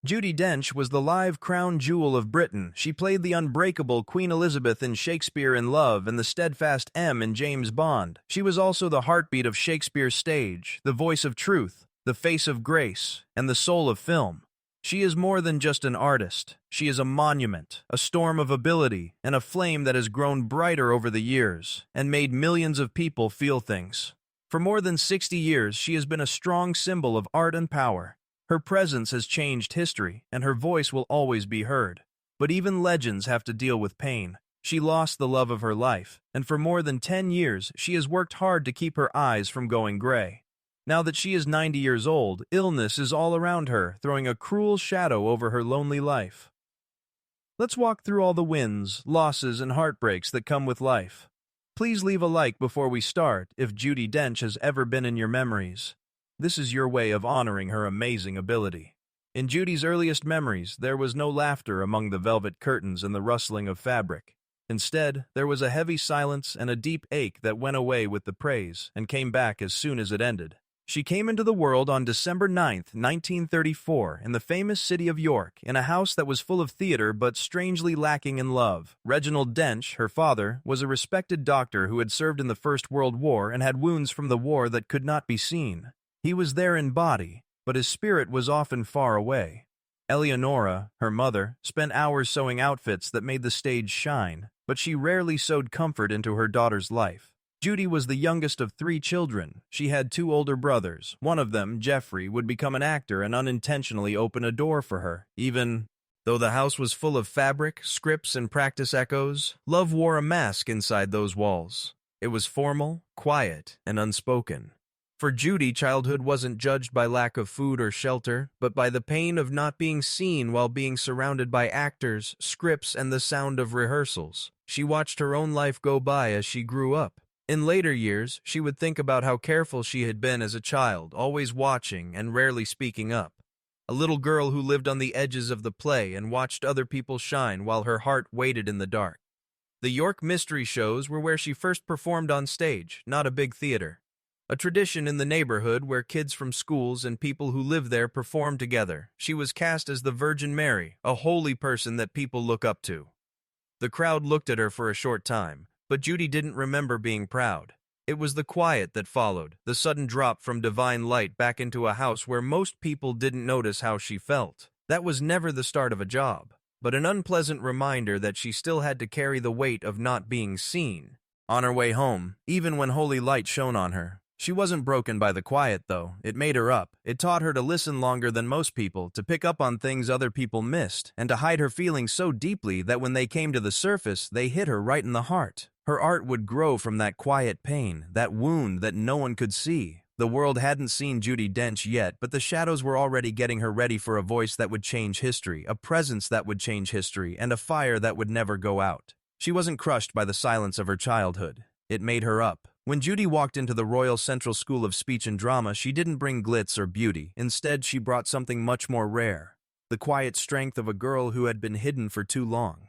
Judi Dench was the live crown jewel of Britain. She played the unbreakable Queen Elizabeth in Shakespeare in Love and the steadfast M in James Bond. She was also the heartbeat of Shakespeare's stage, the voice of truth, the face of grace, and the soul of film. She is more than just an artist. She is a monument, a storm of ability, and a flame that has grown brighter over the years and made millions of people feel things. For more than 60 years, she has been a strong symbol of art and power. Her presence has changed history, and her voice will always be heard. But even legends have to deal with pain. She lost the love of her life, and for more than 10 years, she has worked hard to keep her eyes from going gray. Now that she is 90 years old, illness is all around her, throwing a cruel shadow over her lonely life. Let's walk through all the wins, losses, and heartbreaks that come with life. Please leave a like before we start if Judi Dench has ever been in your memories. This is your way of honoring her amazing ability. In Judi's earliest memories, there was no laughter among the velvet curtains and the rustling of fabric. Instead, there was a heavy silence and a deep ache that went away with the praise and came back as soon as it ended. She came into the world on December 9, 1934, in the famous city of York, in a house that was full of theater but strangely lacking in love. Reginald Dench, her father, was a respected doctor who had served in the First World War and had wounds from the war that could not be seen. He was there in body, but his spirit was often far away. Eleonora, her mother, spent hours sewing outfits that made the stage shine, but she rarely sewed comfort into her daughter's life. Judi was the youngest of 3 children. She had 2 older brothers. One of them, Jeffrey, would become an actor and unintentionally open a door for her. Even though the house was full of fabric, scripts, and practice echoes, love wore a mask inside those walls. It was formal, quiet, and unspoken. For Judi, childhood wasn't judged by lack of food or shelter, but by the pain of not being seen while being surrounded by actors, scripts, and the sound of rehearsals. She watched her own life go by as she grew up. In later years, she would think about how careful she had been as a child, always watching and rarely speaking up. A little girl who lived on the edges of the play and watched other people shine while her heart waited in the dark. The York Mystery Shows were where she first performed on stage, not a big theater. A tradition in the neighborhood where kids from schools and people who lived there performed together. She was cast as the Virgin Mary, a holy person that people look up to. The crowd looked at her for a short time, but Judi didn't remember being proud. It was the quiet that followed, the sudden drop from divine light back into a house where most people didn't notice how she felt. That was never the start of a job, but an unpleasant reminder that she still had to carry the weight of not being seen. On her way home, even when holy light shone on her, she wasn't broken by the quiet, though. It made her up. It taught her to listen longer than most people, to pick up on things other people missed, and to hide her feelings so deeply that when they came to the surface, they hit her right in the heart. Her art would grow from that quiet pain, that wound that no one could see. The world hadn't seen Judi Dench yet, but the shadows were already getting her ready for a voice that would change history, a presence that would change history, and a fire that would never go out. She wasn't crushed by the silence of her childhood. It made her up. When Judi walked into the Royal Central School of Speech and Drama, she didn't bring glitz or beauty. Instead, she brought something much more rare, the quiet strength of a girl who had been hidden for too long.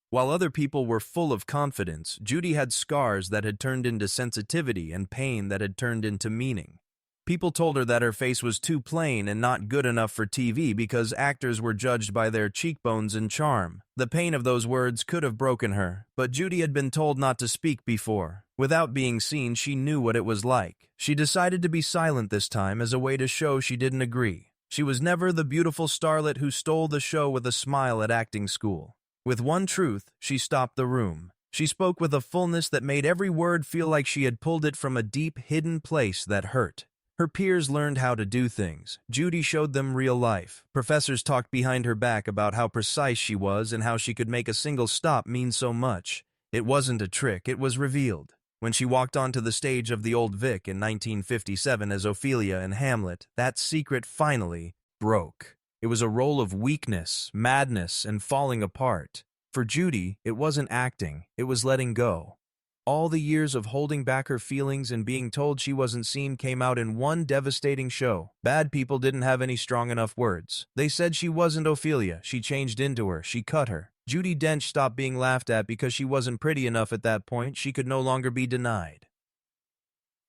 While other people were full of confidence, Judi had scars that had turned into sensitivity and pain that had turned into meaning. People told her that her face was too plain and not good enough for TV because actors were judged by their cheekbones and charm. The pain of those words could have broken her, but Judi had been told not to speak before. Without being seen, she knew what it was like. She decided to be silent this time as a way to show she didn't agree. She was never the beautiful starlet who stole the show with a smile at acting school. With one truth, she stopped the room. She spoke with a fullness that made every word feel like she had pulled it from a deep, hidden place that hurt. Her peers learned how to do things. Judi showed them real life. Professors talked behind her back about how precise she was and how she could make a single stop mean so much. It wasn't a trick, it was revealed. When she walked onto the stage of the Old Vic in 1957 as Ophelia in Hamlet, that secret finally broke. It was a role of weakness, madness, and falling apart. For Judi, it wasn't acting, it was letting go. All the years of holding back her feelings and being told she wasn't seen came out in one devastating show. Bad people didn't have any strong enough words. They said she wasn't Ophelia, she changed into her, she cut her. Judi Dench stopped being laughed at because she wasn't pretty enough at that point. She could no longer be denied.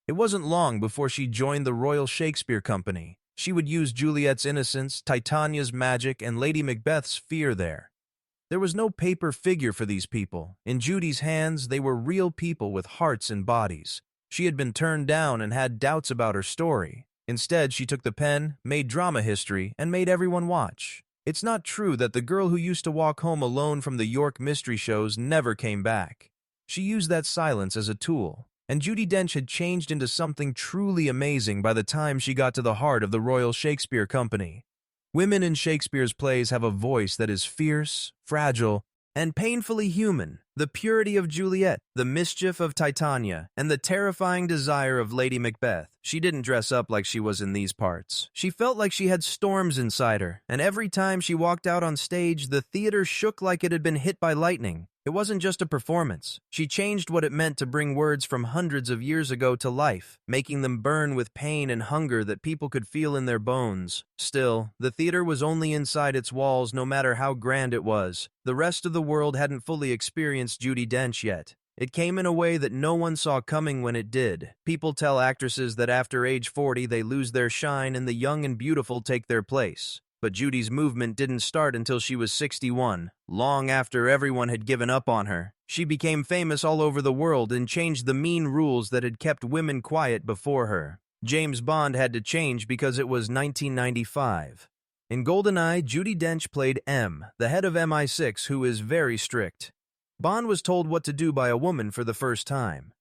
It wasn't long before she joined the Royal Shakespeare Company. She would use Juliet's innocence, Titania's magic, and Lady Macbeth's fear there. There was no paper figure for these people. In Judy's hands, they were real people with hearts and bodies. She had been turned down and had doubts about her story. Instead, she took the pen, made drama history, and made everyone watch. It's not true that the girl who used to walk home alone from the York mystery shows never came back. She used that silence as a tool, and Judi Dench had changed into something truly amazing by the time she got to the heart of the Royal Shakespeare Company. Women in Shakespeare's plays have a voice that is fierce, fragile, and painfully human. The purity of Juliet, the mischief of Titania, and the terrifying desire of Lady Macbeth. She didn't dress up like she was in these parts. She felt like she had storms inside her, and every time she walked out on stage, the theater shook like it had been hit by lightning. It wasn't just a performance. She changed what it meant to bring words from hundreds of years ago to life, making them burn with pain and hunger that people could feel in their bones. Still, the theater was only inside its walls no matter how grand it was. The rest of the world hadn't fully experienced Judi Dench yet. It came in a way that no one saw coming when it did. People tell actresses that after age 40 they lose their shine and the young and beautiful take their place. But Judy's movement didn't start until she was 61, long after everyone had given up on her. She became famous all over the world and changed the mean rules that had kept women quiet before her. James Bond had to change because it was 1995. In GoldenEye, Judi Dench played M, the head of MI6, who is very strict. Bond was told what to do by a woman for the first time.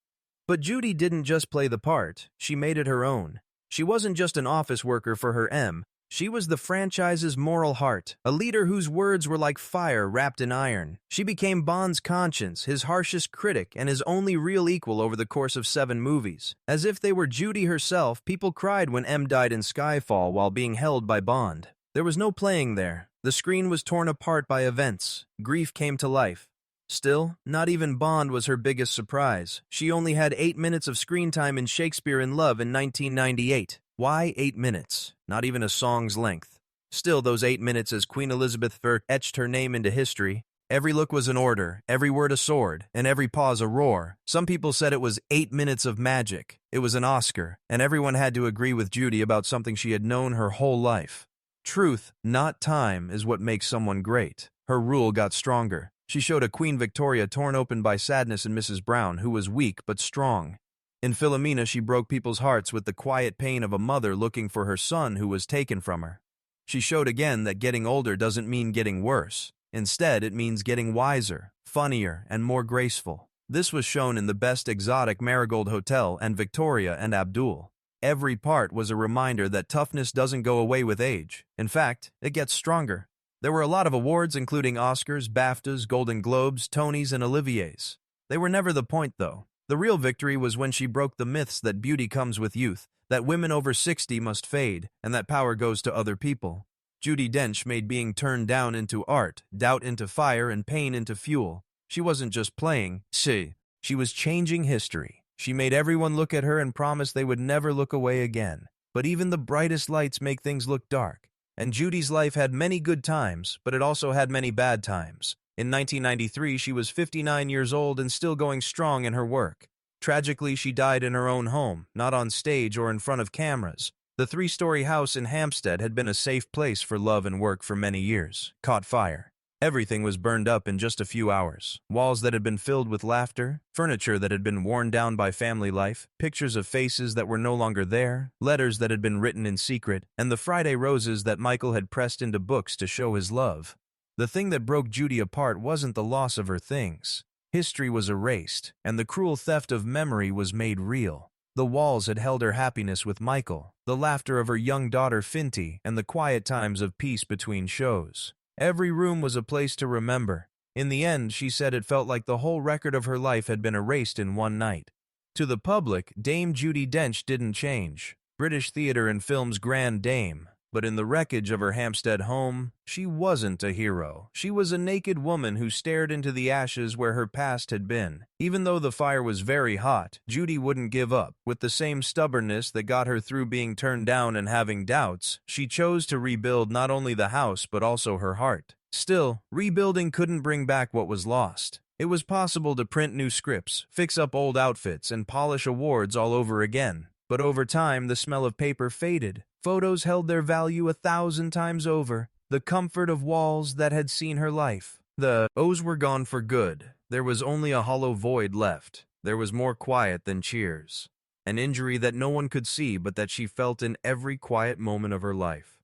But Judi didn't just play the part, she made it her own. She wasn't just an office worker for her M. She was the franchise's moral heart, a leader whose words were like fire wrapped in iron. She became Bond's conscience, his harshest critic, and his only real equal over the course of 7 movies. As if they were Judi herself, people cried when M died in Skyfall while being held by Bond. There was no playing there. The screen was torn apart by events. Grief came to life. Still, not even Bond was her biggest surprise. She only had 8 minutes of screen time in Shakespeare in Love in 1998. Why 8 minutes? Not even a song's length. Still, those 8 minutes as Queen Elizabeth I etched her name into history. Every look was an order, every word a sword, and every pause a roar. Some people said it was 8 minutes of magic. It was an Oscar, and everyone had to agree with Judi about something she had known her whole life. Truth, not time, is what makes someone great. Her rule got stronger. She showed a Queen Victoria torn open by sadness in Mrs. Brown, who was weak but strong. In Philomena, she broke people's hearts with the quiet pain of a mother looking for her son who was taken from her. She showed again that getting older doesn't mean getting worse. Instead, it means getting wiser, funnier, and more graceful. This was shown in The Best Exotic Marigold Hotel and Victoria and Abdul. Every part was a reminder that toughness doesn't go away with age. In fact, it gets stronger. There were a lot of awards including Oscars, BAFTAs, Golden Globes, Tonys, and Oliviers. They were never the point, though. The real victory was when she broke the myths that beauty comes with youth, that women over 60 must fade, and that power goes to other people. Judi Dench made being turned down into art, doubt into fire, and pain into fuel. She wasn't just playing, she was changing history. She made everyone look at her and promise they would never look away again. But even the brightest lights make things look dark. And Judy's life had many good times, but it also had many bad times. In 1993, she was 59 years old and still going strong in her work. Tragically, she died in her own home, not on stage or in front of cameras. The 3-story house in Hampstead had been a safe place for love and work for many years. Caught fire. Everything was burned up in just a few hours. Walls that had been filled with laughter, furniture that had been worn down by family life, pictures of faces that were no longer there, letters that had been written in secret, and the Friday roses that Michael had pressed into books to show his love. The thing that broke Judi apart wasn't the loss of her things. History was erased, and the cruel theft of memory was made real. The walls had held her happiness with Michael, the laughter of her young daughter Finty, and the quiet times of peace between shows. Every room was a place to remember. In the end, she said it felt like the whole record of her life had been erased in one night. To the public, Dame Judi Dench didn't change. British theater and film's grand dame. But in the wreckage of her Hampstead home, she wasn't a hero. She was a naked woman who stared into the ashes where her past had been. Even though the fire was very hot, Judi wouldn't give up. With the same stubbornness that got her through being turned down and having doubts, she chose to rebuild not only the house but also her heart. Still, rebuilding couldn't bring back what was lost. It was possible to print new scripts, fix up old outfits, and polish awards all over again. But over time, the smell of paper faded. Photos held their value 1,000 times over, the comfort of walls that had seen her life. The O's were gone for good. There was only a hollow void left. There was more quiet than cheers. An injury that no one could see but that she felt in every quiet moment of her life.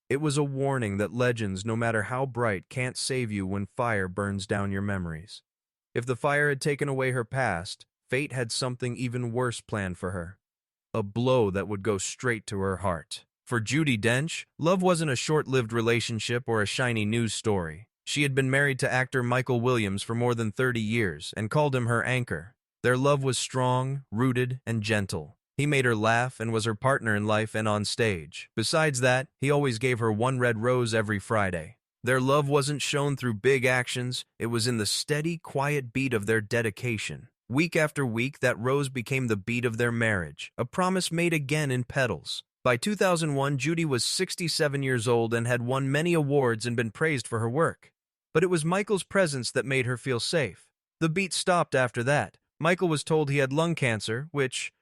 It was a warning that legends, no matter how bright, can't save you when fire burns down your memories. If the fire had taken away her past, fate had something even worse planned for her. A blow that would go straight to her heart. For Judi Dench, love wasn't a short-lived relationship or a shiny news story. She had been married to actor Michael Williams for more than 30 years and called him her anchor. Their love was strong, rooted, and gentle. He made her laugh and was her partner in life and on stage. Besides that, he always gave her one red rose every Friday. Their love wasn't shown through big actions, it was in the steady, quiet beat of their dedication. Week after week, that rose became the beat of their marriage, a promise made again in petals. By 2001, Judi was 67 years old and had won many awards and been praised for her work. But it was Michael's presence that made her feel safe. The beat stopped after that. Michael was told he had lung cancer, which,